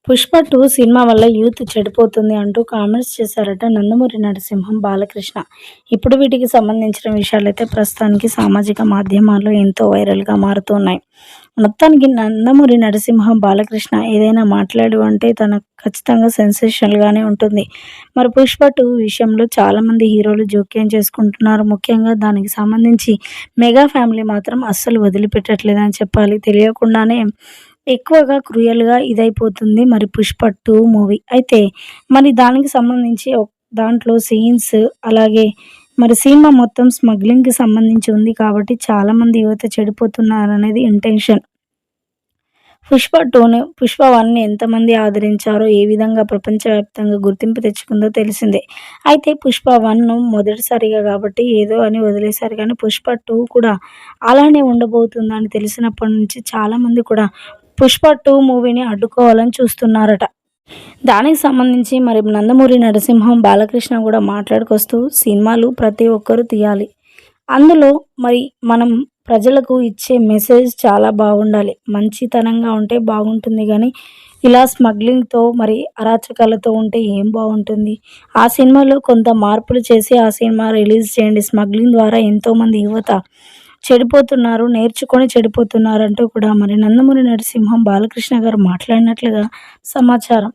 'Pushpa 2' cinema వల్ల youth చెడిపోతుంది అంటూ కామెంట్స్ చేశారట నందమూరి నరసింహం, బాలకృష్ణ. ఇప్పుడు వీటికి సంబంధించిన విషయాలైతే ప్రస్తుతానికి సామాజిక మాధ్యమాల్లో ఎంతో వైరల్‌గా మారుతున్నాయి. మొత్తానికి నందమూరి నరసింహం, బాలకృష్ణ ఏదైనా మాట్లాడు అంటే ఖచ్చితంగా సెన్సేషనల్‌గానే ఉంటుంది. మరి 'పుష్ప 2' విషయంలో చాలామంది హీరోలు జోక్యం చేసుకుంటున్నారు. ముఖ్యంగా దానికి సంబంధించి మెగా ఫ్యామిలీ మాత్రం అస్సలు వదిలిపెట్టట్లేదని చెప్పాలి. తెలియకుండానే ఎక్కువగా క్రూయల్‌గా ఇదైపోతుంది మరి 'పుష్ప 2' మూవీ. అయితే మరి దానికి సంబంధించి దాంట్లో సీన్స్ అలాగే మరి సినిమా మొత్తం స్మగ్లింగ్‌కి సంబంధించి ఉంది కాబట్టి చాలామంది యువత చెడిపోతున్నారనేది ఇంటెన్షన్. 'పుష్ప 2'ను 'పుష్ప 1'ని ఎంతమంది ఆదరించారో, ఏ విధంగా ప్రపంచవ్యాప్తంగా గుర్తింపు తెచ్చుకుందో తెలిసిందే. అయితే 'పుష్ప 1' మొదటిసారిగా కాబట్టి ఏదో అని వదిలేశారు కానీ 'పుష్ప 2' కూడా అలానే ఉండబోతుందని తెలిసినప్పటి నుంచి చాలామంది కూడా 'పుష్ప 2' మూవీని అడ్డుకోవాలని చూస్తున్నారట. దానికి సంబంధించి మరి నందమూరి నరసింహం, బాలకృష్ణ కూడా మాట్లాడుకొస్తూ సినిమాలు ప్రతి ఒక్కరు తీయాలి. అందులో మరి మనం ప్రజలకు ఇచ్చే మెసేజ్ చాలా బాగుండాలి. మంచితనంగా ఉంటే బాగుంటుంది గానీ, ఇలా స్మగ్లింగ్‌తో మరి అరాచకాలతో ఉంటే ఏం బాగుంటుంది. ఆ సినిమాలో కొంత మార్పులు చేసి ఆ సినిమా రిలీజ్ చేయండి. స్మగ్లింగ్ ద్వారా ఎంతోమంది యువత చెడిపోతున్నారు, నేర్చుకొని చెడిపోతున్నారంటూ కూడా మరి నందమూరి నరసింహం, బాలకృష్ణ గారు మాట్లాడినట్లుగా సమాచారం.